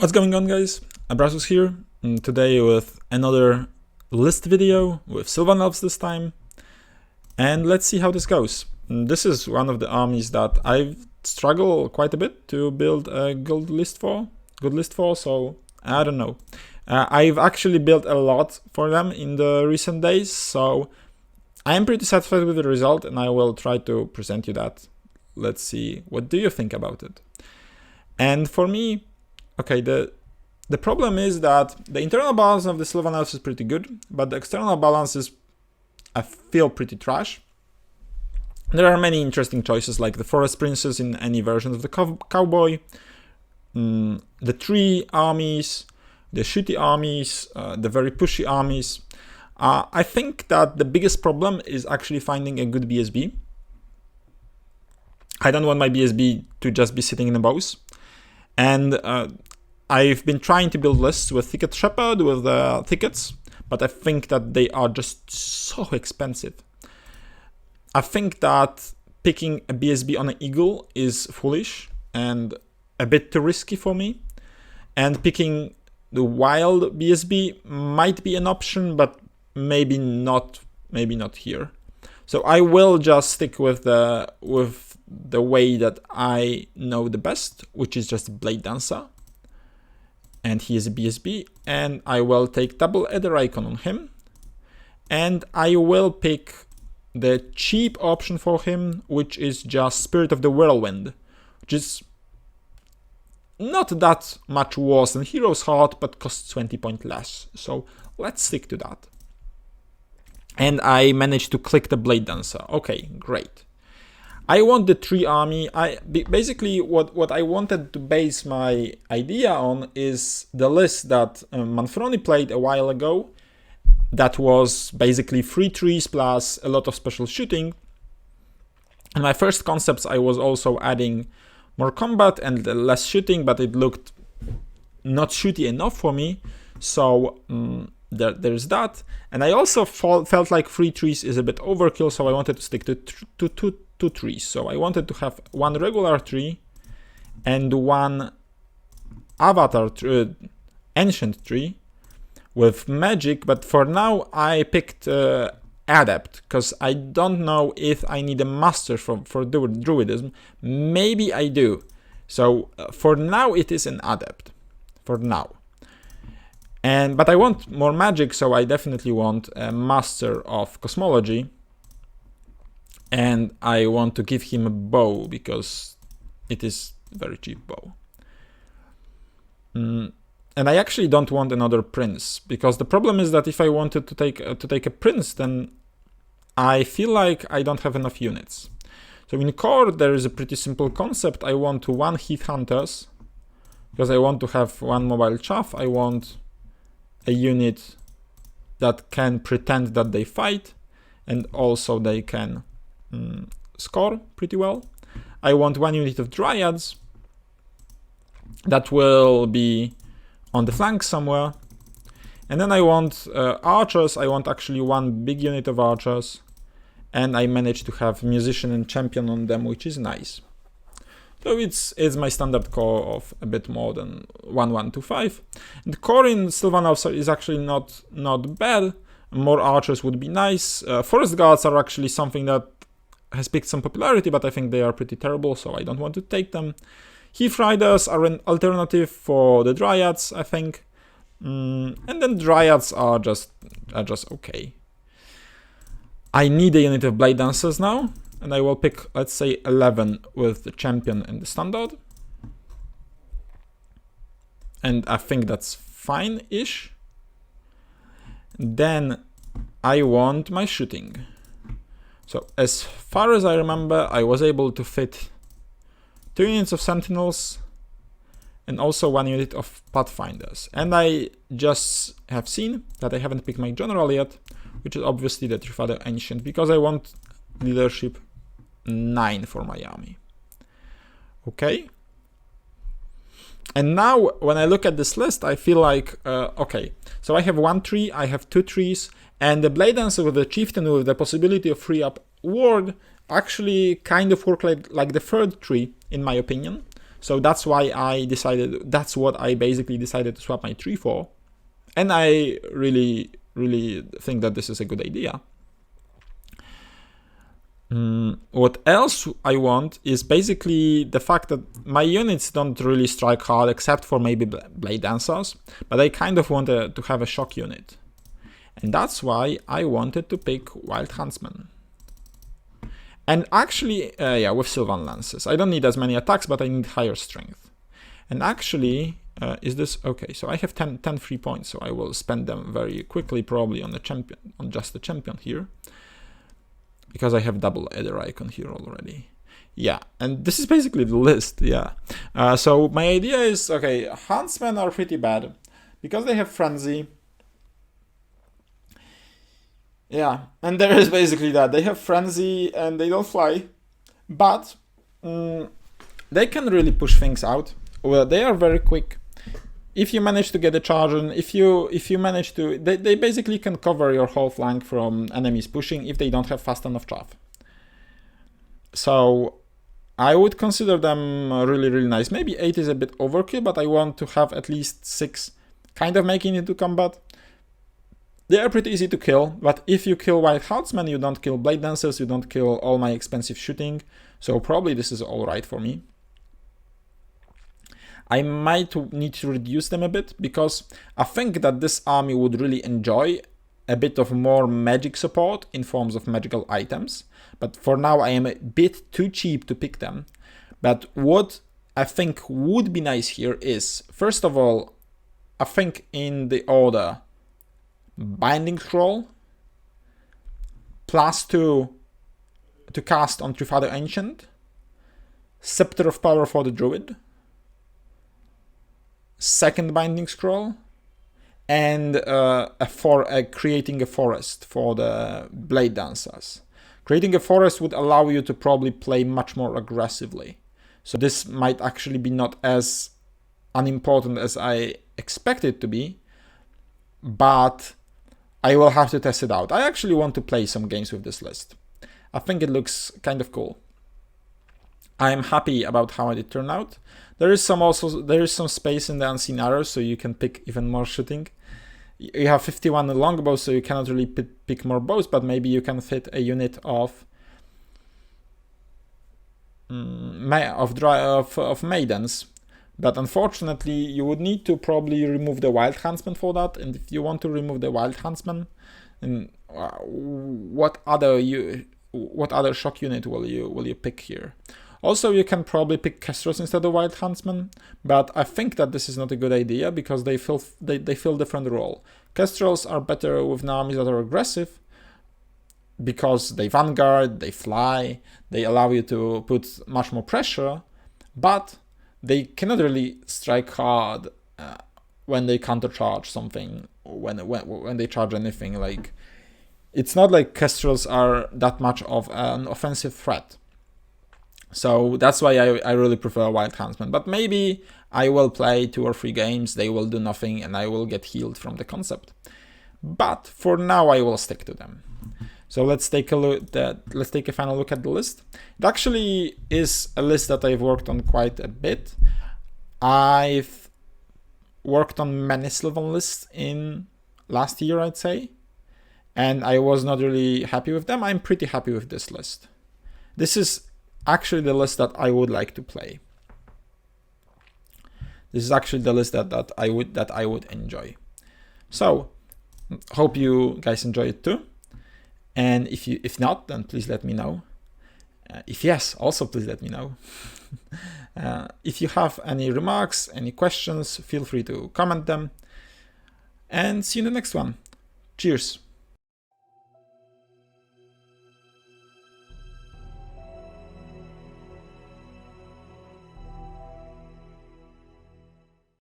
What's going on, guys? Abrasus here, and today with another list video with Sylvan Elves this time. And let's see how this goes. This is one of the armies that I've struggled quite a bit to build a good list for, so I don't know. I've actually built a lot for them in the recent days, so I am pretty satisfied with the result, and I will try to present you that. Let's see, what do you think about it? And for me, okay, the problem is that the internal balance of the Sylvan Elves is pretty good, but the external balance is, I feel, pretty trash. There are many interesting choices, like the Forest Princess in any version of the Cowboy, the tree armies, the shooty armies, the very pushy armies. I think that the biggest problem is actually finding a good BSB. I don't want my BSB to just be sitting in a box. And I've been trying to build lists with Thicket Shepherd, with Thickets, but I think that they are just so expensive. I think that picking a BSB on an Eagle is foolish and a bit too risky for me. And picking the wild BSB might be an option, but maybe not here. So I will just stick with the way that I know the best, which is just Blade Dancer. And he is a BSB, and I will take double Ether Icon on him. And I will pick the cheap option for him, which is just Spirit of the Whirlwind, which is not that much worse than Hero's Heart, but costs 20 points less. So let's stick to that. And I managed to click the Blade Dancer. Okay, great. I want the tree army. Basically what I wanted to base my idea on is the list that Manfroni played a while ago. That was basically 3 trees plus a lot of special shooting. In my first concepts, I was also adding more combat and less shooting, but it looked not shooty enough for me. So there's that. And I also felt like 3 trees is a bit overkill, so I wanted to stick to two trees. So I wanted to have one regular tree and one avatar ancient tree with magic, but for now I picked adept because I don't know if I need a master for druidism. Maybe I do. So for now it is an adept. For now. But I want more magic, so I definitely want a master of cosmology. And I want to give him a bow because it is a very cheap bow. And I actually don't want another prince, because the problem is that if I wanted to take a prince, then I feel like I don't have enough units. So in core there is a pretty simple concept. I want 1 Heath Hunters because I want to have 1 mobile chaff. I want a unit that can pretend that they fight, and also they can score pretty well. I want 1 unit of Dryads that will be on the flank somewhere. And then I want archers. I want actually 1 big unit of archers. And I managed to have musician and champion on them, which is nice. So it's my standard core of a bit more than 1125. The core in Sylvan Elves is actually not bad. More archers would be nice. Forest Guards are actually something that has picked some popularity, but I think they are pretty terrible, so I don't want to take them. Heath Riders are an alternative for the Dryads, I think. And then Dryads are just okay. I need a unit of Blade Dancers now, and I will pick, let's say, 11 with the champion and the standard. And I think that's fine-ish. Then I want my shooting. So as far as I remember, I was able to fit 2 units of Sentinels and also 1 unit of Pathfinders. And I just have seen that I haven't picked my general yet, which is obviously the Trifada Ancient, because I want leadership 9 for my army. Okay. And now when I look at this list, I feel like, okay, so I have 1 tree, I have 2 trees, and the Blade Dancer with the Chieftain with the possibility of free up ward actually kind of work like the 3rd tree, in my opinion. So that's why that's what I basically decided to swap my tree for. And I really think that this is a good idea. What else I want is basically the fact that my units don't really strike hard except for maybe Blade Dancers, but I kind of wanted to have a shock unit. And that's why I wanted to pick Wild Huntsman. And actually, yeah, with Sylvan Lances. I don't need as many attacks, but I need higher strength. And actually, is this okay? So I have 10 free points, so I will spend them very quickly, probably on the champion, on just the champion here. Because I have double Aether Icon here already. Yeah, and this is basically the list, yeah. So my idea is, okay, Huntsmen are pretty bad. Because they have Frenzy. Yeah, and there is basically that. They have Frenzy and they don't fly. But they can really push things out. Well, they are very quick. If you manage to get a charge in, if you manage to, they basically can cover your whole flank from enemies pushing if they don't have fast enough chaff. So I would consider them really nice. Maybe 8 is a bit overkill, but I want to have at least 6 kind of making it to combat. They are pretty easy to kill, but if you kill Wild Huntsman, you don't kill Blade Dancers, you don't kill all my expensive shooting. So probably this is alright for me. I might need to reduce them a bit because I think that this army would really enjoy a bit of more magic support in forms of magical items. But for now I am a bit too cheap to pick them. But what I think would be nice here is, first of all, I think in the order Binding Scroll, +2 to cast on Trifada Ancient, Scepter of Power for the Druid, second Binding Scroll, and creating a forest for the Blade Dancers. Creating a forest would allow you to probably play much more aggressively. So this might actually be not as unimportant as I expect it to be, but I will have to test it out. I actually want to play some games with this list. I think it looks kind of cool. I'm happy about how it turned out. There is some space in the Unseen Arrows, so you can pick even more shooting. You have 51 longbows, so you cannot really pick more bows, but maybe you can fit a unit of maidens. But unfortunately, you would need to probably remove the Wild Huntsman for that. And if you want to remove the Wild Huntsman, then what other shock unit will you pick here? Also, you can probably pick Kestrels instead of Wild Huntsman, but I think that this is not a good idea because they fill different role. Kestrels are better with armies that are aggressive because they vanguard, they fly, they allow you to put much more pressure, but they cannot really strike hard when they countercharge something, when they charge anything. Like, it's not like Kestrels are that much of an offensive threat. So that's why I really prefer Wild Huntsman. But maybe I will play 2 or 3 games, they will do nothing, and I will get healed from the concept. But for now, I will stick to them. So let's take a final look at the list. It actually is a list that I've worked on quite a bit. I've worked on many Sylvan lists in last year, I'd say, and I was not really happy with them. I'm pretty happy with this list. This is actually the list that I would like to play. This is actually the list that I would enjoy. So hope you guys enjoy it too. And if not, then please let me know. If yes, also please let me know. If you have any remarks, any questions, feel free to comment them. And see you in the next one. Cheers.